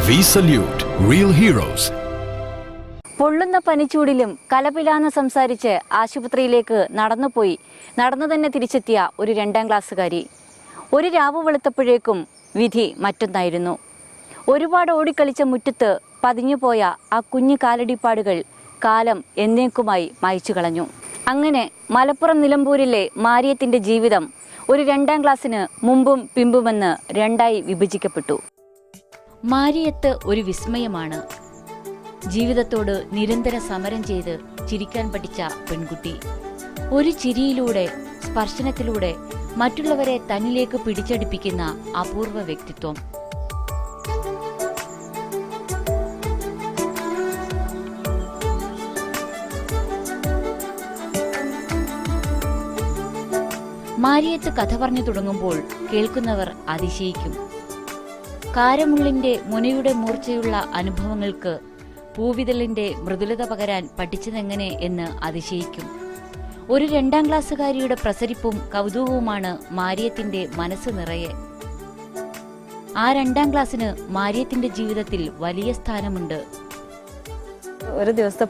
We salute real heroes. പൊള്ളുന്ന പനിച്ചൂടിലും കലപിലാന്ന് സംസാരിച്ച് ആശുപത്രിയിലേക്ക് നടന്നു തന്നെ തിരിച്ചെത്തിയ ഒരു 2ാം ക്ലാസ്സുകാരി. ഒരു രാവ് വെളുത്തപ്പോഴേക്കും വിധി മറ്റൊന്നായിരുന്നു. ഒരുപാട് ഓടിക്കളിച്ച മുറ്റത്ത് പതിഞ്ഞുപോയ ആ കുഞ്ഞു കാലടിപ്പാടുകൾ കാലം എന്നേക്കുമായി മായ്ച്ചു കളഞ്ഞു. അങ്ങനെ മലപ്പുറം നിലമ്പൂരിലെ മാരിയത്തിൻ്റെ ജീവിതം ഒരു 2ാം ക്ലാസ്സിന് മുമ്പും പിമ്പുമെന്ന് 2ആയി വിഭജിക്കപ്പെട്ടു. മാരിയത്ത് ഒരു വിസ്മയമാണ്. ജീവിതത്തോട് നിരന്തര സമരം ചെയ്ത് ചിരിക്കാൻ പഠിച്ച പെൺകുട്ടി. ഒരു ചിരിയിലൂടെ, സ്പർശനത്തിലൂടെ മറ്റുള്ളവരെ തന്നിലേക്ക് പിടിച്ചടിപ്പിക്കുന്ന അപൂർവ വ്യക്തിത്വം. മാരിയത്ത് കഥ പറഞ്ഞു തുടങ്ങുമ്പോൾ കേൾക്കുന്നവർ അതിശയിക്കും. കാരമുള്ളിന്റെ മുനയുടെ മൂർച്ചയുള്ള അനുഭവങ്ങൾക്ക് പൂവിതളിന്റെ മൃദുലത പകരാൻ പഠിച്ചതെങ്ങനെ എന്ന് അതിശയിക്കും. ഒരു 2ാം ക്ലാസ്സുകാരിയുടെ പ്രസരിപ്പും കൗതുകവുമാണ് മാരിയത്തിന്റെ മനസ്സ് നിറയെ. ആ 2ാം ക്ലാസ്സിന് മാരിയത്തിന്റെ ജീവിതത്തിൽ വലിയ സ്ഥാനമുണ്ട്. ഒരു ദിവസത്തെ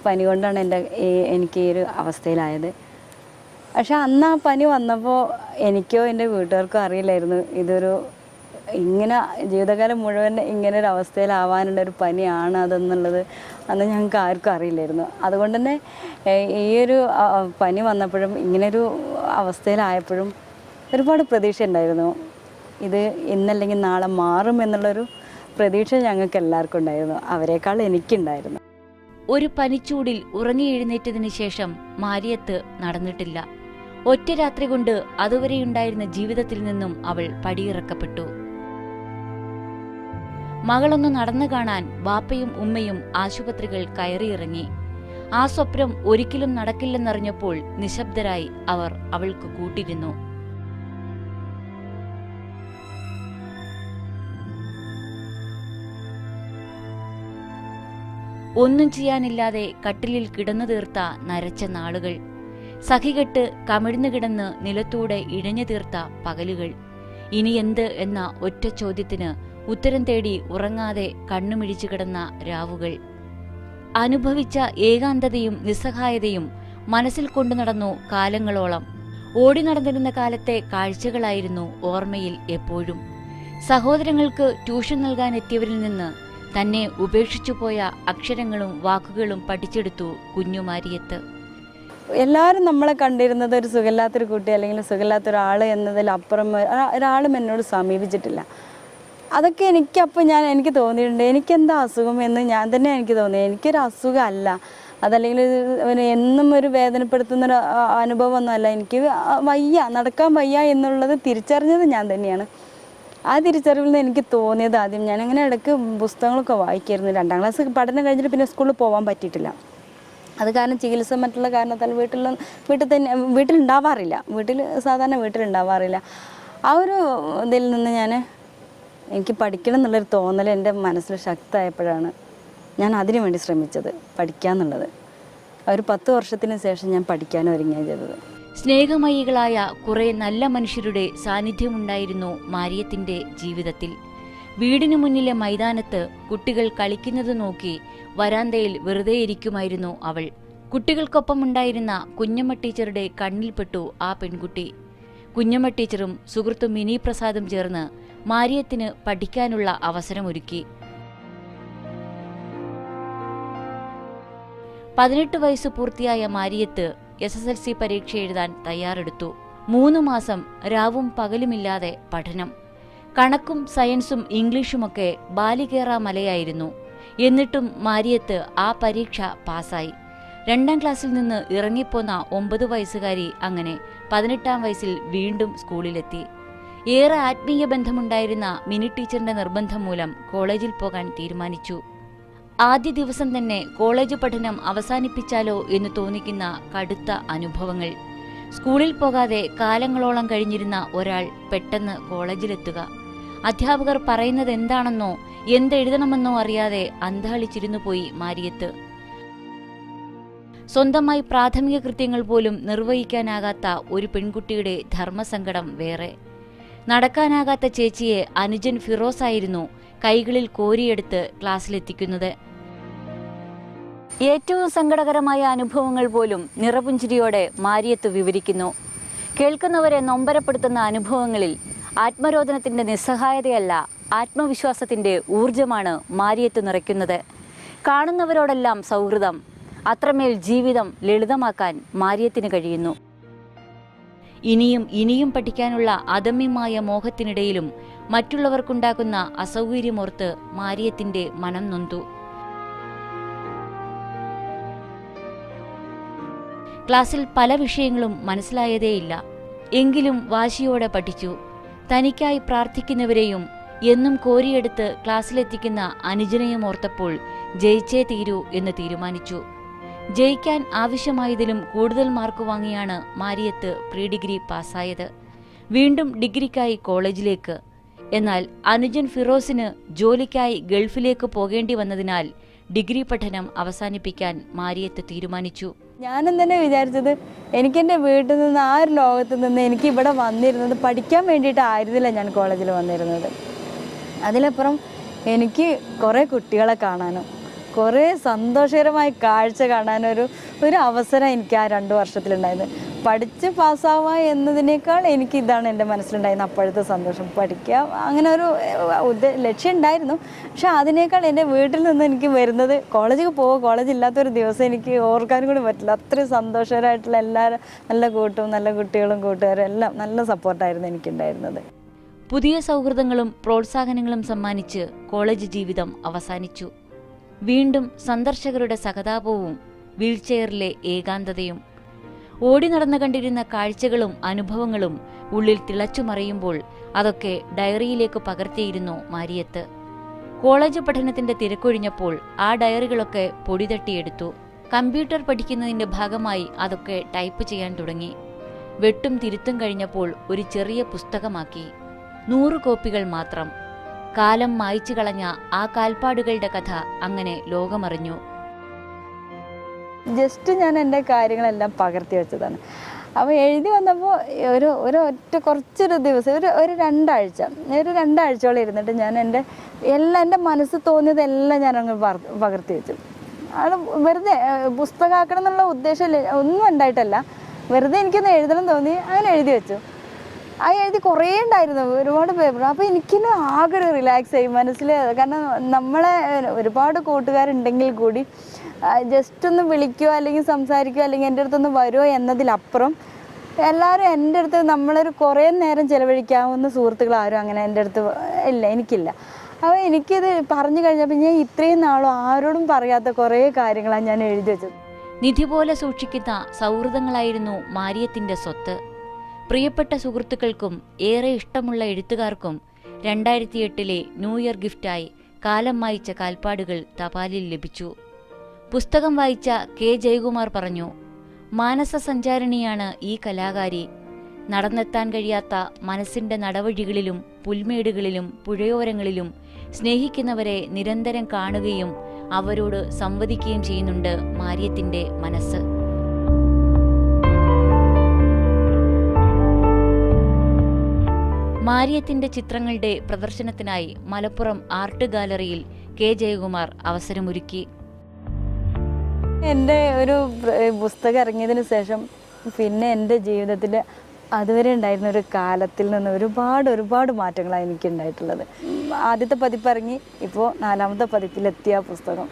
പനി കൊണ്ടാണ് എനിക്ക് ഈ ഒരു അവസ്ഥയിലായത്. പക്ഷെ അന്ന് ആ പനി വന്നപ്പോൾ എനിക്കോ എൻ്റെ വീട്ടുകാർക്കോ അറിയില്ലായിരുന്നു ഇങ്ങനെ ജീവിതകാലം മുഴുവൻ ഇങ്ങനെ ഒരു അവസ്ഥയിലാവാനുള്ള ഒരു പനിയാണ് അതെന്നുള്ളത്. അന്ന് ഞങ്ങൾക്ക് ആർക്കും അറിയില്ലായിരുന്നു. അതുകൊണ്ട് തന്നെ ഈ ഒരു പനി വന്നപ്പോഴും ഇങ്ങനൊരു അവസ്ഥയിലായപ്പോഴും ഒരുപാട് പ്രതീക്ഷ ഉണ്ടായിരുന്നു. ഇത് ഇന്നല്ലെങ്കിൽ നാളെ മാറും എന്നുള്ളൊരു പ്രതീക്ഷ ഞങ്ങൾക്ക് എല്ലാവർക്കും ഉണ്ടായിരുന്നു. അവരെക്കാൾ എനിക്കുണ്ടായിരുന്നു. ഒരു പനിച്ചൂടിൽ ഉറങ്ങി എഴുന്നേറ്റതിന് ശേഷം മാരിയത്ത് നടന്നിട്ടില്ല. ഒറ്റ രാത്രി കൊണ്ട് അതുവരെയുണ്ടായിരുന്ന ജീവിതത്തിൽ നിന്നും അവൾ പടിയിറക്കപ്പെട്ടു. മകളൊന്ന് നടന്നു കാണാൻ ബാപ്പയും ഉമ്മയും ആശുപത്രികൾ കയറിയിറങ്ങി. ആ സ്വപ്നം ഒരിക്കലും നടക്കില്ലെന്നറിഞ്ഞപ്പോൾ നിശബ്ദരായി അവർ അവൾക്ക് കൂട്ടിരുന്നു. ഒന്നും ചെയ്യാനില്ലാതെ കട്ടിലിൽ കിടന്നു തീർത്ത നരച്ച നാളുകൾ, സഖികെട്ട് കമിഴ്ന്നു കിടന്ന് നിലത്തൂടെ ഇഴഞ്ഞു തീർത്ത പകലുകൾ, ഇനി എന്ത് എന്ന ഒറ്റ ചോദ്യത്തിന് ഉത്തരം തേടി ഉറങ്ങാതെ കണ്ണുമിഴിച്ചു കിടന്ന രാവുകൾ. അനുഭവിച്ച ഏകാന്തതയും നിസ്സഹായതയും മനസ്സിൽ കൊണ്ടു നടന്നു കാലങ്ങളോളം. ഓടി നടന്നിരുന്ന കാലത്തെ കാഴ്ചകളായിരുന്നു ഓർമ്മയിൽ എപ്പോഴും. സഹോദരങ്ങൾക്ക് ട്യൂഷൻ നൽകാനെത്തിയവരിൽ നിന്ന് തന്നെ ഉപേക്ഷിച്ചുപോയ അക്ഷരങ്ങളും വാക്കുകളും പഠിച്ചെടുത്തു കുഞ്ഞു മാരിയത്ത്. എല്ലാവരും നമ്മളെ കണ്ടിരുന്നത് ഒരു സുഖമില്ലാത്തൊരു കുട്ടി അല്ലെങ്കിൽ സുഖമില്ലാത്തൊരാൾ എന്നതിലപ്പുറം ഒരാളും എന്നോട് സമീപിച്ചിട്ടില്ല. അതൊക്കെ എനിക്ക് തോന്നിയിട്ടുണ്ട്. എനിക്കെന്താ അസുഖം എന്ന് ഞാൻ തന്നെ എനിക്ക് തോന്നി. എനിക്കൊരു അസുഖമല്ല, അതല്ലെങ്കിൽ എന്നും ഒരു വേദനപ്പെടുത്തുന്നൊരു അനുഭവമൊന്നുമല്ല. എനിക്ക് നടക്കാൻ വയ്യ എന്നുള്ളത് തിരിച്ചറിഞ്ഞത് ഞാൻ തന്നെയാണ്. ആ തിരിച്ചറിവിൽ നിന്ന് എനിക്ക് തോന്നിയത് ആദ്യം ഞാനങ്ങനെ ഇടയ്ക്ക് പുസ്തകങ്ങളൊക്കെ വായിക്കായിരുന്നു. 2ാം ക്ലാസ് പഠനം കഴിഞ്ഞിട്ട് പിന്നെ സ്കൂളിൽ പോകാൻ പറ്റിയിട്ടില്ല. അത് കാരണം ചികിത്സ മറ്റുള്ള കാരണത്താൽ വീട്ടിലുണ്ടാവാറില്ല. സാധാരണ വീട്ടിലുണ്ടാവാറില്ല. ആ ഒരു ഇതിൽ നിന്ന് എനിക്ക് പഠിക്കണം എന്നുള്ളൊരു തോന്നൽ എൻ്റെ മനസ്സിൽ ശക്തമായപ്പോഴാണ് ഞാൻ അതിനു വേണ്ടി ശ്രമിച്ചത്, പഠിക്കാന്നുള്ളത്. ഒരു 10 വർഷത്തിന് ശേഷം ഞാൻ പഠിക്കാൻ ഒരുങ്ങുകയാണ് ചെയ്തത്. സ്നേഹമയികളായ കുറെ നല്ല മനുഷ്യരുടെ സാന്നിധ്യമുണ്ടായിരുന്നു മാരിയത്തിന്റെ ജീവിതത്തിൽ. വീടിനു മുന്നിലെ മൈതാനത്ത് കുട്ടികൾ കളിക്കുന്നത് നോക്കി വരാന്തയിൽ വെറുതെ ഇരിക്കുമായിരുന്നു അവൾ. കുട്ടികൾക്കൊപ്പമുണ്ടായിരുന്ന കുഞ്ഞമ്മ ടീച്ചറുടെ കണ്ണിൽപ്പെട്ടു ആ പെൺകുട്ടി. കുഞ്ഞമ്മ ടീച്ചറും സുഹൃത്തും മിനി പ്രസാദും ചേർന്ന് മാരിയത്തിന് പഠിക്കാനുള്ള അവസരമൊരുക്കി. 18 വയസ്സ് പൂർത്തിയായ മാരിയത്ത് SSLC പരീക്ഷ എഴുതാൻ തയ്യാറെടുത്തു. 3 മാസം രാവും പകലുമില്ലാതെ പഠനം. കണക്കും സയൻസും ഇംഗ്ലീഷുമൊക്കെ ബാലികേറാ മലയായിരുന്നു. എന്നിട്ടും മാരിയത്ത് ആ പരീക്ഷ പാസായി. 2ാം ക്ലാസ്സിൽ നിന്ന് ഇറങ്ങിപ്പോന്ന 9 വയസ്സുകാരി അങ്ങനെ 18ാം വയസ്സിൽ വീണ്ടും സ്കൂളിലെത്തി. ഏറെ ആത്മീയ ബന്ധമുണ്ടായിരുന്ന മിനി ടീച്ചറിന്റെ നിർബന്ധം മൂലം കോളേജിൽ പോകാൻ തീരുമാനിച്ചു. ആദ്യ ദിവസം തന്നെ കോളേജ് പഠനം അവസാനിപ്പിച്ചാലോ എന്ന് തോന്നിക്കുന്ന കടുത്ത അനുഭവങ്ങൾ. സ്കൂളിൽ പോകാതെ കാലങ്ങളോളം കഴിഞ്ഞിരുന്ന ഒരാൾ പെട്ടെന്ന് കോളേജിലെത്തുക. അധ്യാപകർ പറയുന്നത് എന്താണെന്നോ എന്തെഴുതണമെന്നോ അറിയാതെ അന്താളിച്ചിരുന്നു പോയി മാരിയത്ത്. സ്വന്തമായി പ്രാഥമിക കൃത്യങ്ങൾ പോലും നിർവഹിക്കാനാകാത്ത ഒരു പെൺകുട്ടിയുടെ ധർമ്മസങ്കടം വേറെ. നടക്കാനാകാത്ത ചേച്ചിയെ അനുജൻ ഫിറോസായിരുന്നു കൈകളിൽ കോരിയെടുത്ത് ക്ലാസ്സിലെത്തിക്കുന്നത്. ഏറ്റവും സങ്കടകരമായ അനുഭവങ്ങൾ പോലും നിറപുഞ്ചിരിയോടെ മാരിയത്ത് വിവരിക്കുന്നു. കേൾക്കുന്നവരെ നൊമ്പരപ്പെടുത്തുന്ന അനുഭവങ്ങളിൽ ആത്മരോദനത്തിൻ്റെ നിസ്സഹായതയല്ല, ആത്മവിശ്വാസത്തിൻ്റെ ഊർജമാണ് മാരിയത്ത് നിറയ്ക്കുന്നത്. കാണുന്നവരോടെല്ലാം സൗഹൃദം. അത്രമേൽ ജീവിതം ലളിതമാക്കാൻ മാരിയത്തിന് കഴിയുന്നു. ഇനിയും ഇനിയും പഠിക്കാനുള്ള അദമ്യമായ മോഹത്തിനിടയിലും മറ്റുള്ളവർക്കുണ്ടാക്കുന്ന അസൗകര്യമോർത്ത് മാരിയത്തിൻ്റെ മനം നൊന്തു. ക്ലാസ്സിൽ പല വിഷയങ്ങളും മനസ്സിലായതേയില്ല. എങ്കിലും വാശിയോടെ പഠിച്ചു. തനിക്കായി പ്രാർത്ഥിക്കുന്നവരെയും എന്നും കോരിയെടുത്ത് ക്ലാസ്സിലെത്തിക്കുന്ന അനുജനെയും ഓർത്തപ്പോൾ ജയിച്ചേ തീരൂ എന്ന് തീരുമാനിച്ചു. ജയിക്കാൻ ആവശ്യമായതിലും കൂടുതൽ മാർക്ക് വാങ്ങിയാണ് മാരിയത്ത് പ്രീ ഡിഗ്രി പാസ്സായത്. വീണ്ടും ഡിഗ്രിക്കായി കോളേജിലേക്ക്. എന്നാൽ അനുജൻ ഫിറോസിന് ജോലിക്കായി ഗൾഫിലേക്ക് പോകേണ്ടി വന്നതിനാൽ ഡിഗ്രി പഠനം അവസാനിപ്പിക്കാൻ മാരിയത്ത് തീരുമാനിച്ചു. ഞാനും തന്നെ വിചാരിച്ചത് എനിക്കെൻ്റെ വീട്ടിൽ നിന്ന് ആ ഒരു ലോകത്ത് നിന്ന് എനിക്ക് ഇവിടെ വന്നിരുന്നത് പഠിക്കാൻ വേണ്ടിയിട്ടായിരുന്നില്ല ഞാൻ കോളേജിൽ വന്നിരുന്നത്. അതിലപ്പുറം എനിക്ക് കുറേ കുട്ടികളെ കാണാനും കുറേ സന്തോഷകരമായ കാഴ്ച കാണാനൊരു അവസരം എനിക്ക് ആ 2 വർഷത്തിലുണ്ടായത്. പഠിച്ച് പാസ്സാവുക എന്നതിനേക്കാൾ എനിക്ക് ഇതാണ് എൻ്റെ മനസ്സിലുണ്ടായിരുന്നത്. അപ്പോഴത്തെ സന്തോഷം, പഠിക്കുക, അങ്ങനെ ഒരു ലക്ഷ്യം ഉണ്ടായിരുന്നു. പക്ഷെ അതിനേക്കാൾ എൻ്റെ വീട്ടിൽ നിന്ന് എനിക്ക് വരുന്നത് കോളേജിൽ പോകുക, കോളേജ് ഇല്ലാത്തൊരു ദിവസം എനിക്ക് ഓർക്കാനും കൂടി പറ്റില്ല. അത്രയും സന്തോഷകരമായിട്ടുള്ള എല്ലാവരും നല്ല കൂട്ടും നല്ല കുട്ടികളും കൂട്ടുകാരും എല്ലാം നല്ല സപ്പോർട്ടായിരുന്നു എനിക്കുണ്ടായിരുന്നത്. പുതിയ സൗഹൃദങ്ങളും പ്രോത്സാഹനങ്ങളും സമ്മാനിച്ച് കോളേജ് ജീവിതം അവസാനിച്ചു. വീണ്ടും സന്ദർശകരുടെ സഹതാപവും വീൽചെയറിലെ ഏകാന്തതയും. ഓടി നടന്നു കണ്ടിരുന്ന കാഴ്ചകളും അനുഭവങ്ങളും ഉള്ളിൽ തിളച്ചുമറിയുമ്പോൾ അതൊക്കെ ഡയറിയിലേക്ക് പകർത്തിയിരുന്നു മാരിയത്ത്. കോളേജ് പഠനത്തിന്റെ തിരക്കൊഴിഞ്ഞപ്പോൾ ആ ഡയറികളൊക്കെ പൊടിതട്ടിയെടുത്തു. കമ്പ്യൂട്ടർ പഠിക്കുന്നതിന്റെ ഭാഗമായി അതൊക്കെ ടൈപ്പ് ചെയ്യാൻ തുടങ്ങി. വെട്ടും തിരുത്തും കഴിഞ്ഞപ്പോൾ ഒരു ചെറിയ പുസ്തകമാക്കി. 100 കോപ്പികൾ മാത്രം. കാലം മായ്ച്ചു കളഞ്ഞ ആ കാൽപ്പാടുകളുടെ കഥ അങ്ങനെ ലോകമറിഞ്ഞു. ജസ്റ്റ് ഞാൻ എൻ്റെ കാര്യങ്ങളെല്ലാം പകർത്തി വെച്ചതാണ്. അപ്പോൾ എഴുതി വന്നപ്പോൾ ഒറ്റ കുറച്ചൊരു ദിവസം ഒരു 2 ആഴ്ചയോളം ഇരുന്നിട്ട് ഞാൻ എൻ്റെ മനസ്സ് തോന്നിയതെല്ലാം ഞാൻ അങ്ങ് പകർത്തി വെച്ചു. അത് വെറുതെ പുസ്തകമാക്കണം എന്നുള്ള ഉദ്ദേശം ഒന്നും ഉണ്ടായിട്ടല്ല, വെറുതെ എനിക്കൊന്ന് എഴുതണം തോന്നി, അങ്ങനെ എഴുതി വെച്ചു. ആ എഴുതി കുറേ ഉണ്ടായിരുന്നു, ഒരുപാട് പേപ്പർ. അപ്പോൾ എനിക്കിന്ന് ആകെ ഒരു റിലാക്സ് ആയി മനസ്സിൽ. കാരണം നമ്മളെ ഒരുപാട് കൂട്ടുകാരുണ്ടെങ്കിൽ കൂടി ജസ്റ്റ് ഒന്ന് വിളിക്കുകയോ അല്ലെങ്കിൽ സംസാരിക്കുകയോ അല്ലെങ്കിൽ എൻ്റെ അടുത്തൊന്ന് വരുമോ എന്നതിലപ്പുറം എല്ലാവരും എൻ്റെ അടുത്ത് നമ്മളൊരു കുറേ നേരം ചിലവഴിക്കാവുന്ന സുഹൃത്തുക്കൾ ആരും അങ്ങനെ എൻ്റെ അടുത്ത് ഇല്ല, എനിക്കില്ല. അപ്പോൾ എനിക്കിത് പറഞ്ഞു കഴിഞ്ഞപ്പോൾ ഞാൻ ഇത്രയും നാളും ആരോടും പറയാത്ത കുറേ കാര്യങ്ങളാണ് ഞാൻ എഴുതി വെച്ചത്. നിധി പോലെ സൂക്ഷിക്കുന്ന സൗഹൃദങ്ങളായിരുന്നു മാരിയത്തിൻ്റെ സ്വത്ത്. പ്രിയപ്പെട്ട സുഹൃത്തുക്കൾക്കും ഏറെ ഇഷ്ടമുള്ള എഴുത്തുകാർക്കും 2008 ന്യൂ ഇയർ ഗിഫ്റ്റായി കാലം മായ്ച്ച കാൽപ്പാടുകൾ തപാലിൽ ലഭിച്ചു. പുസ്തകം വായിച്ച കെ ജയകുമാർ പറഞ്ഞു, മാനസ സഞ്ചാരിണിയാണ് ഈ കലാകാരി. നടന്നെത്താൻ കഴിയാത്ത മനസ്സിൻ്റെ നടവഴികളിലും പുൽമേടുകളിലും പുഴയോരങ്ങളിലും സ്നേഹിക്കുന്നവരെ നിരന്തരം കാണുകയും അവരോട് സംവദിക്കുകയും ചെയ്യുന്നുണ്ട് മാരിയത്തിൻ്റെ മനസ്സ്. മാരിയത്തിന്റെ ചിത്രങ്ങളുടെ പ്രദർശനത്തിനായി മലപ്പുറം ആർട്ട് ഗാലറിയിൽ കെ ജയകുമാർ അവസരമൊരുക്കി. എൻ്റെ ഒരു പുസ്തകം ഇറങ്ങിയതിന് ശേഷം പിന്നെ എൻ്റെ ജീവിതത്തിൽ അതുവരെ ഉണ്ടായിരുന്ന ഒരു കാലത്തിൽ നിന്ന് ഒരുപാട് മാറ്റങ്ങളാണ് എനിക്കുണ്ടായിട്ടുള്ളത്. ആദ്യത്തെ പതിപ്പ് ഇറങ്ങി, ഇപ്പോൾ 4ാമത്തെ പതിപ്പിലെത്തിയ പുസ്തകം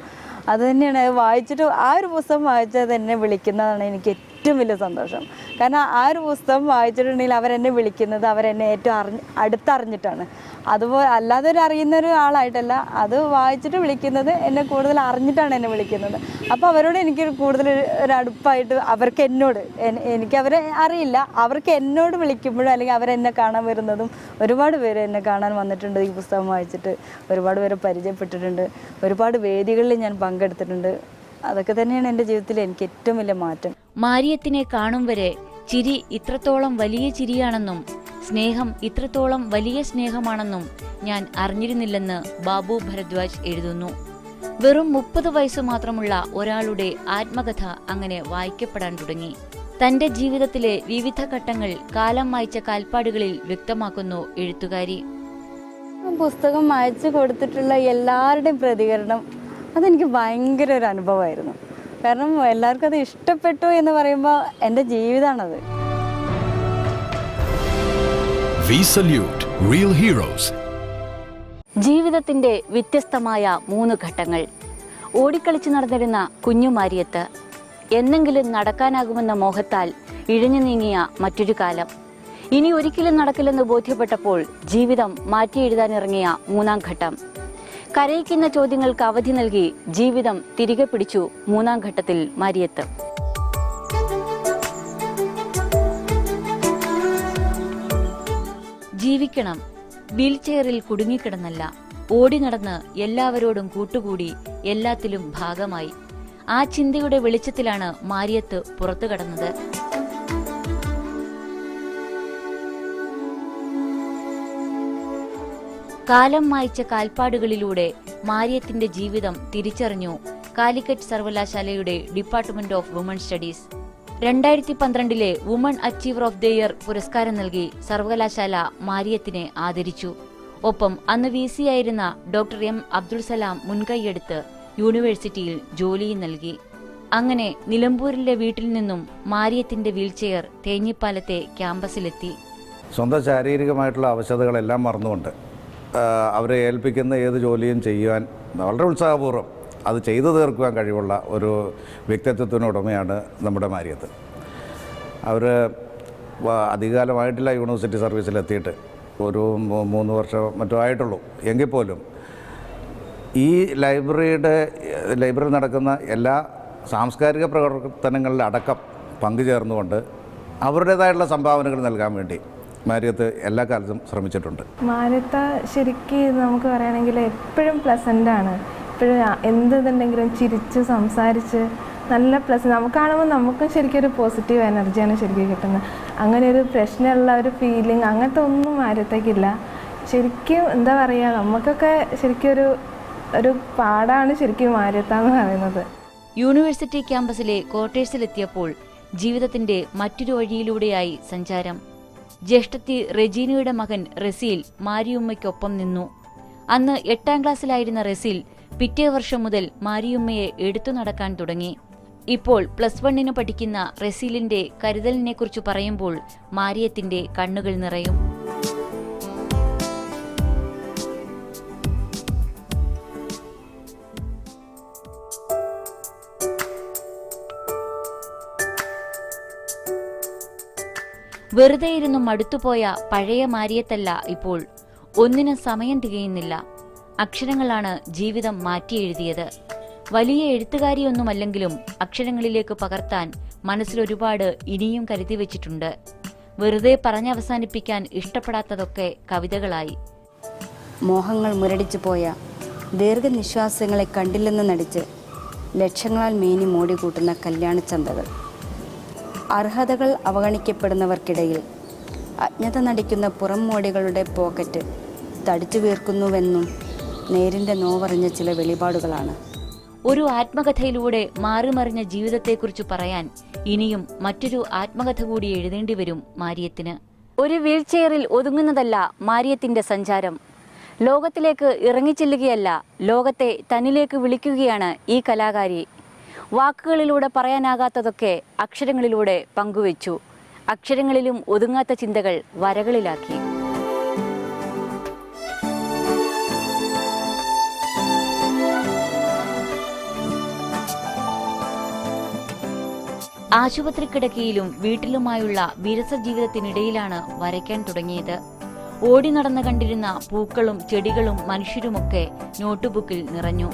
അത് തന്നെയാണ്. വായിച്ചിട്ട് ആ ഒരു പുസ്തകം വായിച്ചത് എന്നെ വിളിക്കുന്നതാണ് എനിക്ക് ഏറ്റവും വലിയ സന്തോഷം. കാരണം ആ ഒരു പുസ്തകം വായിച്ചിട്ടുണ്ടെങ്കിൽ അവരെന്നെ വിളിക്കുന്നത് അവരെന്നെ ഏറ്റവും അടുത്തറിഞ്ഞിട്ടാണ്. അതുപോലെ അല്ലാതെ അറിയുന്ന ഒരു ആളായിട്ടല്ല, അത് വായിച്ചിട്ട് വിളിക്കുന്നത് എന്നെ കൂടുതൽ അറിഞ്ഞിട്ടാണ് എന്നെ വിളിക്കുന്നത്. അപ്പോൾ അവരോട് എനിക്ക് കൂടുതൽ ഒരു അടുപ്പായിട്ട് അവർക്ക് എന്നോട്, എനിക്കവരെ അറിയില്ല, അവർക്ക് എന്നോട് വിളിക്കുമ്പോഴും അല്ലെങ്കിൽ അവരെന്നെ കാണാൻ വരുന്നതും ഒരുപാട് പേര് എന്നെ കാണാൻ വന്നിട്ടുണ്ട്. ഈ പുസ്തകം വായിച്ചിട്ട് ഒരുപാട് പേരെ പരിചയപ്പെട്ടിട്ടുണ്ട്, ഒരുപാട് വേദികളിൽ ഞാൻ പങ്കെടുത്തിട്ടുണ്ട്. അതൊക്കെ തന്നെയാണ് എൻ്റെ ജീവിതത്തിൽ എനിക്ക് ഏറ്റവും വലിയ മാറ്റം. മാരിയത്തിനെ കാണും വരെ ചിരി ഇത്രത്തോളം വലിയ ചിരിയാണെന്നും സ്നേഹം ഇത്രത്തോളം വലിയ സ്നേഹമാണെന്നും ഞാൻ അറിഞ്ഞിരുന്നില്ലെന്ന് ബാബു ഭരദ്വാജ് എഴുതുന്നു. വെറും 30 വയസ്സ് മാത്രമുള്ള ഒരാളുടെ ആത്മകഥ അങ്ങനെ വായിക്കപ്പെടാൻ തുടങ്ങി. തന്റെ ജീവിതത്തിലെ വിവിധ ഘട്ടങ്ങൾ കാലം മായ്ച്ച കാൽപ്പാടുകളിൽ വ്യക്തമാക്കുന്നു എഴുത്തുകാരി. പുസ്തകം അയച്ചു കൊടുത്തിട്ടുള്ള എല്ലാവരുടെയും പ്രതികരണം അതെനിക്ക് ഭയങ്കര ഒരു അനുഭവമായിരുന്നു. കാരണം എല്ലാവർക്കും അത് ഇഷ്ടപ്പെട്ടു എന്ന് പറയുമ്പോൾ എൻ്റെ ജീവിതമാണത്. We salute real heroes. ജീവിതത്തിന്റെ വ്യത്യസ്തമായ 3 ഘട്ടങ്ങൾ. ഓടിക്കളിച്ച് നടന്നിരുന്ന കുഞ്ഞു മാരിയത്ത്, എന്നെങ്കിലും നടക്കാനാകുമെന്ന മോഹത്താൽ ഇഴഞ്ഞു നീങ്ങിയ മറ്റൊരു കാലം. ഇനി ഒരിക്കലും നടക്കില്ലെന്ന് ബോധ്യപ്പെട്ടപ്പോൾ ജീവിതം മാറ്റിയെഴുതാനിറങ്ങിയ 3-ാം ഘട്ടം. കരയിക്കുന്ന ചോദ്യങ്ങൾക്ക് അവധി നൽകി ജീവിതം തിരികെ പിടിച്ചു 3-ാം ഘട്ടത്തിൽ മാരിയത്ത്. ജീവിക്കണം, വീൽചെയറിൽ കുടുങ്ങിക്കിടന്നല്ല, ഓടി നടന്ന് എല്ലാവരോടും കൂട്ടുകൂടി എല്ലാത്തിലും ഭാഗമായി. ആ ചിന്തയുടെ വെളിച്ചത്തിലാണ് മാരിയത്ത് പുറത്തു കടന്നത്. കാലം മായ്ച്ച കാൽപ്പാടുകളിലൂടെ മാരിയത്തിന്റെ ജീവിതം തിരിച്ചറിഞ്ഞു കാലിക്കറ്റ് സർവകലാശാലയുടെ department of woman studies. 2012 woman achiever of the year പുരസ്കാരം നൽകി സർവകലാശാല മാരിയത്തിനെ ആദരിച്ചു. ഒപ്പം അന്ന് VC ആയിരുന്ന ഡോക്ടർ M. അബ്ദുൾ സലാം മുൻകൈയെടുത്ത് യൂണിവേഴ്സിറ്റിയിൽ ജോലിയും നൽകി. അങ്ങനെ നിലമ്പൂരിലെ വീട്ടിൽ നിന്നും മാരിയത്തിന്റെ വീൽചെയർ തേഞ്ഞിപ്പാലത്തെ ക്യാമ്പസിലെത്തി. സ്വന്തം ശാരീരികമായിട്ടുള്ള അവശതകളെല്ലാം മറന്നുകൊണ്ട് അവരെ ഏൽപ്പിക്കുന്ന ഏത് ജോലിയും ചെയ്യുവാൻ വളരെ ഉത്സാഹപൂർവ്വം അത് ചെയ്തു തീർക്കുവാൻ കഴിവുള്ള ഒരു വ്യക്തിത്വത്തിനുടമയാണ് നമ്മുടെ മാരിയത്ത്. അവർ അധികകാലമായിട്ടില്ല യൂണിവേഴ്സിറ്റി സർവീസിലെത്തിയിട്ട്, ഒരു 3 വർഷം മറ്റോ ആയിട്ടുള്ളൂ. എങ്കിൽ പോലും ഈ ലൈബ്രറി നടക്കുന്ന എല്ലാ സാംസ്കാരിക പ്രവർത്തനങ്ങളിലടക്കം പങ്കുചേർന്നുകൊണ്ട് അവരുടേതായിട്ടുള്ള സംഭാവനകൾ നൽകാൻ വേണ്ടി മാരിയത്ത് എല്ലാ കാലത്തും ശ്രമിച്ചിട്ടുണ്ട്. മാരിയത്ത് ശരിക്കും നമുക്ക് പറയുകയാണെങ്കിൽ എപ്പോഴും പ്ലസൻ്റാണ്. എപ്പോഴും എന്തുണ്ടെങ്കിലും ചിരിച്ച് സംസാരിച്ച് നല്ല പ്ലസ് നമുക്ക് കാണുമ്പോൾ നമുക്കും ശരിക്കും ഒരു പോസിറ്റീവ് എനർജിയാണ് ശരിക്കും കിട്ടുന്നത്. അങ്ങനെ ഒരു പ്രശ്നമുള്ള ഒരു ഫീലിംഗ് അങ്ങനത്തെ ഒന്നും മാരിയത്തേക്കില്ല. ശരിക്കും എന്താ പറയുക, നമുക്കൊക്കെ ശരിക്കും ഒരു പാടാണ് ശരിക്കും മാരിയത്താന്ന് പറയുന്നത്. യൂണിവേഴ്സിറ്റി ക്യാമ്പസിലെ ക്വാർട്ടേഴ്സിലെത്തിയപ്പോൾ ജീവിതത്തിന്റെ മറ്റൊരു വഴിയിലൂടെയായി സഞ്ചാരം. ജ്യേഷ്ഠത്തി റെജീനയുടെ മകൻ റസീൽ മാരിയുമ്മയ്ക്കൊപ്പം നിന്നു. അന്ന് 8ാം ക്ലാസ്സിലായിരുന്ന റസീൽ പിറ്റേ വർഷം മുതൽ മാരിയുമ്മയെ എടുത്തു നടക്കാൻ തുടങ്ങി. ഇപ്പോൾ +1 പഠിക്കുന്ന റസീലിന്റെ കരുതലിനെക്കുറിച്ച് പറയുമ്പോൾ മാരിയത്തിന്റെ കണ്ണുകൾ നിറയും. വെറുതെ ഇരുന്നു മടുത്തുപോയ പഴയ മാരിയത്തല്ല ഇപ്പോൾ. ഒന്നിനും സമയം തികയുന്നില്ല. അക്ഷരങ്ങളാണ് ജീവിതം മാറ്റിയെഴുതിയത്. വലിയ എഴുത്തുകാരിയൊന്നുമല്ലെങ്കിലും അക്ഷരങ്ങളിലേക്ക് പകർത്താൻ മനസ്സിലൊരുപാട് ഇനിയും കരുതി വെച്ചിട്ടുണ്ട്. വെറുതെ പറഞ്ഞവസാനിപ്പിക്കാൻ ഇഷ്ടപ്പെടാത്തതൊക്കെ കവിതകളായി. മോഹങ്ങൾ മുരടിച്ചു പോയ ദീർഘനിശ്വാസങ്ങളെ കണ്ടില്ലെന്ന് നടിച്ച് ലക്ഷങ്ങളാൽ മേനി മോടികൂട്ടുന്ന കല്യാണച്ചന്തകൾ. അർഹതകൾ അവഗണിക്കപ്പെടുന്നവർക്കിടയിൽ അജ്ഞത നടിക്കുന്ന പുറംമോടികളുടെ പോക്കറ്റ് തടിച്ചു വീർക്കുന്നുവെന്നും നേരിൻ്റെ നോവറിഞ്ഞ ചില വെളിപാടുകളാണ്. ഒരു ആത്മകഥയിലൂടെ മാറിമറിഞ്ഞ ജീവിതത്തെക്കുറിച്ച് പറയാൻ ഇനിയും മറ്റൊരു ആത്മകഥ കൂടി എഴുതേണ്ടി വരും മാരിയത്തിന്. ഒരു വീൽചെയറിൽ ഒതുങ്ങുന്നതല്ല മാരിയത്തിന്റെ സഞ്ചാരം. ലോകത്തിലേക്ക് ഇറങ്ങിച്ചെല്ലുകയല്ല, ലോകത്തെ തന്നിലേക്ക് വിളിക്കുകയാണ് ഈ കലാകാരി. വാക്കുകളിലൂടെ പറയാനാകാത്തതൊക്കെ അക്ഷരങ്ങളിലൂടെ പങ്കുവച്ചു. അക്ഷരങ്ങളിലും ഒതുങ്ങാത്ത ചിന്തകൾ വരകളിലാക്കി. ആശുപത്രി കിടക്കയിലും വീട്ടിലുമായുള്ള വിരസ ജീവിതത്തിനിടയിലാണ് വരയ്ക്കാൻ തുടങ്ങിയത്. ഓടി നടന്ന് കണ്ടിരുന്ന പൂക്കളും ചെടികളും മനുഷ്യരുമൊക്കെ നോട്ട്ബുക്കിൽ നിറഞ്ഞു.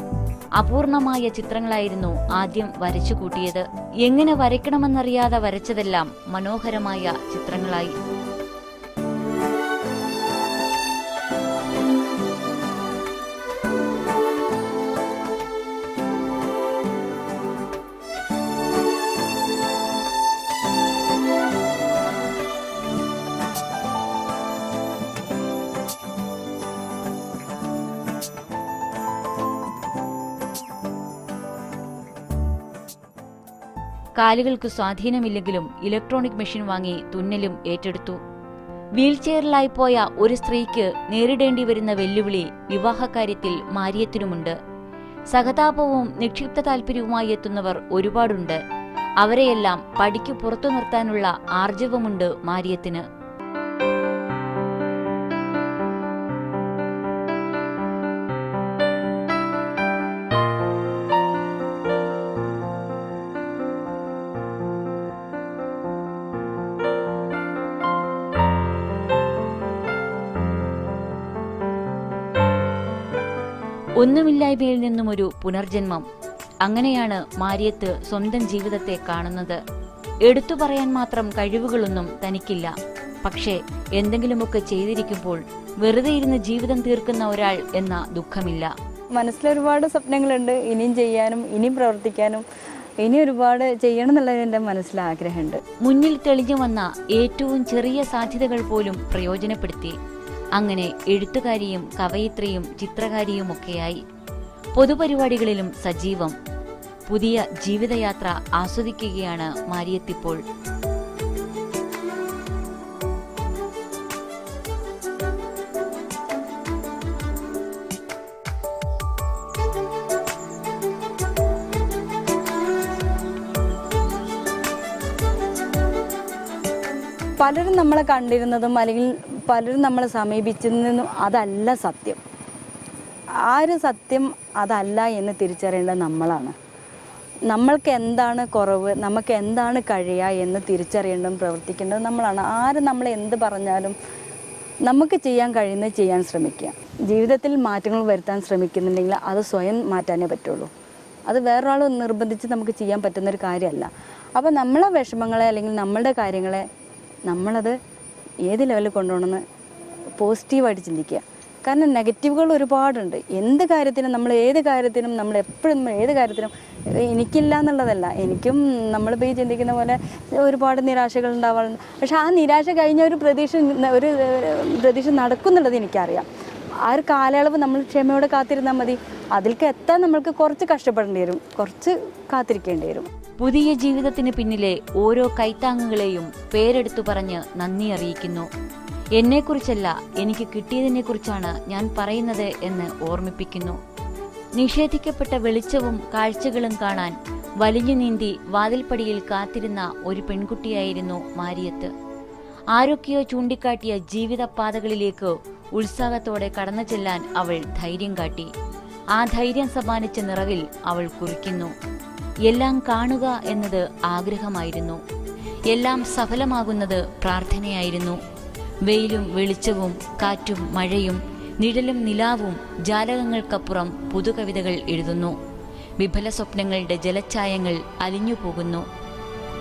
അപൂർണമായ ചിത്രങ്ങളായിരുന്നു ആദ്യം വരച്ചു കൂട്ടിയത്. എങ്ങനെ വരയ്ക്കണമെന്നറിയാതെ വരച്ചതെല്ലാം മനോഹരമായ ചിത്രങ്ങളായി. കാലുകൾക്ക് സ്വാധീനമില്ലെങ്കിലും ഇലക്ട്രോണിക് മെഷീൻ വാങ്ങി തുന്നലും ഏറ്റെടുത്തു. വീൽചെയറിലായി പോയ ഒരു സ്ത്രീക്ക് നേരിടേണ്ടി വരുന്ന വെല്ലുവിളി വിവാഹകാര്യത്തിൽ മാരിയത്തിനുമുണ്ട്. സഹതാപവും നിക്ഷിപ്ത താല്പര്യവുമായി എത്തുന്നവർ ഒരുപാടുണ്ട്. അവരെയെല്ലാം പടിക്ക് പുറത്തു നിർത്താനുള്ള ആർജവമുണ്ട് മാരിയത്തിന്. ഒന്നുമില്ലായ്മയിൽ നിന്നും ഒരു പുനർജന്മം. അങ്ങനെയാണ് മാരിയത്ത് സ്വന്തം ജീവിതത്തെ കാണുന്നത്. എടുത്തു പറയാൻ മാത്രം കഴിവുകളൊന്നും തനിക്കില്ല. പക്ഷേ എന്തെങ്കിലുമൊക്കെ ചെയ്തിരിക്കുമ്പോൾ വെറുതെ ഇരുന്ന് ജീവിതം തീർക്കുന്ന ഒരാൾ എന്ന ദുഃഖമില്ല. മനസ്സിലൊരുപാട് സ്വപ്നങ്ങളുണ്ട്. ഇനിയും ചെയ്യാനും ഇനിയും പ്രവർത്തിക്കാനും ഇനി ഒരുപാട് ചെയ്യണം എന്നുള്ളത് എൻ്റെ മനസ്സിൽ ആഗ്രഹമുണ്ട്. മുന്നിൽ തെളിഞ്ഞു വന്ന ഏറ്റവും ചെറിയ സാധ്യതകൾ പോലും പ്രയോജനപ്പെടുത്തി. അങ്ങനെ എഴുത്തുകാരിയും കവയിത്രിയും ചിത്രകാരിയുമൊക്കെയായി. പൊതുപരിപാടികളിലും സജീവം. പുതിയ ജീവിതയാത്ര ആസ്വദിക്കുകയാണ് മാരിയത്തിപ്പോൾ. പലരും നമ്മളെ കണ്ടിരുന്നതും അല്ലെങ്കിൽ പലരും നമ്മളെ സമീപിച്ചിരുന്നതും അതല്ല സത്യം. ആ ഒരു സത്യം അതല്ല എന്ന് തിരിച്ചറിയേണ്ടത് നമ്മളാണ്. നമ്മൾക്ക് എന്താണ് കുറവ്, നമുക്ക് എന്താണ് കഴിയുക എന്ന് തിരിച്ചറിയേണ്ടതും പ്രവർത്തിക്കേണ്ടതും നമ്മളാണ്. ആര് നമ്മളെ എന്ത് പറഞ്ഞാലും നമുക്ക് ചെയ്യാൻ കഴിയുന്നത് ചെയ്യാൻ ശ്രമിക്കുക. ജീവിതത്തിൽ മാറ്റങ്ങൾ വരുത്താൻ ശ്രമിക്കുന്നുണ്ടെങ്കിൽ അത് സ്വയം മാറ്റാനേ പറ്റുള്ളൂ. അത് വേറൊരാൾ നിർബന്ധിച്ച് നമുക്ക് ചെയ്യാൻ പറ്റുന്നൊരു കാര്യമല്ല. അപ്പോൾ നമ്മളെ വിഷമങ്ങളെ അല്ലെങ്കിൽ നമ്മളുടെ കാര്യങ്ങളെ നമ്മളത് ഏത് ലെവലിൽ കൊണ്ടുപോകണമെന്ന് പോസിറ്റീവായിട്ട് ചിന്തിക്കുക. കാരണം നെഗറ്റീവുകൾ ഒരുപാടുണ്ട്. എന്ത് കാര്യത്തിനും നമ്മൾ ഏത് കാര്യത്തിനും നമ്മൾ എപ്പോഴും ഏത് കാര്യത്തിനും എനിക്കില്ല എന്നുള്ളതല്ല, എനിക്കും നമ്മളിപ്പോൾ ഈ ചിന്തിക്കുന്ന പോലെ ഒരുപാട് നിരാശകൾ ഉണ്ടാവാറുണ്ട്. പക്ഷെ ആ നിരാശ കഴിഞ്ഞ ഒരു പ്രതീക്ഷ നടക്കുന്നുള്ളത് എനിക്കറിയാം. ആ ഒരു കാലയളവ് നമ്മൾ ക്ഷമയോടെ കാത്തിരുന്നാൽ മതി. അതിലേക്ക് എത്താൻ നമ്മൾക്ക് കുറച്ച് കഷ്ടപ്പെടേണ്ടി വരും, കുറച്ച് കാത്തിരിക്കേണ്ടി വരും. പുതിയ ജീവിതത്തിന് പിന്നിലെ ഓരോ കൈത്താങ്ങുകളെയും പേരെടുത്തു പറഞ്ഞ് നന്ദി അറിയിക്കുന്നു. എന്നെക്കുറിച്ചല്ല, എനിക്ക് കിട്ടിയതിനെക്കുറിച്ചാണ് ഞാൻ പറയുന്നത് എന്ന് ഓർമ്മിപ്പിക്കുന്നു. നിഷേധിക്കപ്പെട്ട വെളിച്ചവും കാഴ്ചകളും കാണാൻ വലിഞ്ഞു നീന്തി വാതിൽപ്പടിയിൽ കാത്തിരുന്ന ഒരു പെൺകുട്ടിയായിരുന്നു മാരിയത്ത്. ആരൊക്കെയോ ചൂണ്ടിക്കാട്ടിയ ജീവിതപാതകളിലേക്ക് ഉത്സാഹത്തോടെ കടന്നു ചെല്ലാൻ അവൾ ധൈര്യം കാട്ടി. ആ ധൈര്യം സമ്മാനിച്ച നിറവിൽ അവൾ കുറിക്കുന്നു. എല്ലാം കാണുക എന്നത് ആഗ്രഹമായിരുന്നു. എല്ലാം സഫലമാകുന്നത് പ്രാർത്ഥനയായിരുന്നു. വെയിലും വെളിച്ചവും കാറ്റും മഴയും നിഴലും നിലാവും ജാലകങ്ങൾക്കപ്പുറം പുതുകവിതകൾ എഴുതുന്നു. വിഫല സ്വപ്നങ്ങളുടെ ജലഛായങ്ങൾ അലിഞ്ഞുപോകുന്നു.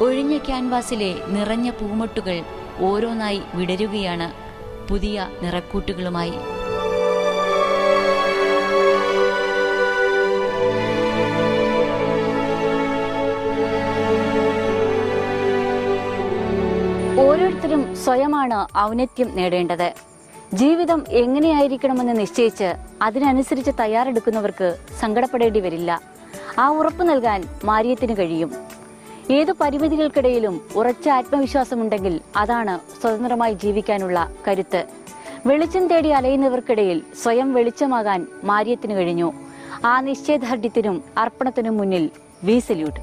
ഒഴിഞ്ഞ ക്യാൻവാസിലെ നിറഞ്ഞ പൂമൊട്ടുകൾ ഓരോന്നായി വിടരുകയാണ്, പുതിയ നിറക്കൂട്ടുകളുമായി. ഓരോരുത്തരും സ്വയമാണ് ഔന്നത്യം നേടേണ്ടത്. ജീവിതം എങ്ങനെയായിരിക്കണമെന്ന് നിശ്ചയിച്ച് അതിനനുസരിച്ച് തയ്യാറെടുക്കുന്നവർക്ക് സങ്കടപ്പെടേണ്ടി വരില്ല. ആ ഉറപ്പ് നൽകാൻ മാരിയത്തിന് കഴിയും. ഏതു പരിമിതികൾക്കിടയിലും ഉറച്ച ആത്മവിശ്വാസമുണ്ടെങ്കിൽ അതാണ് സ്വതന്ത്രമായി ജീവിക്കാനുള്ള കരുത്ത്. വെളിച്ചം തേടി അലയുന്നവർക്കിടയിൽ സ്വയം വെളിച്ചമാകാൻ മാരിയത്തിന് കഴിഞ്ഞു. ആ നിശ്ചയദാർഢ്യത്തിനും അർപ്പണത്തിനും മുന്നിൽ വി സല്യൂട്ട്.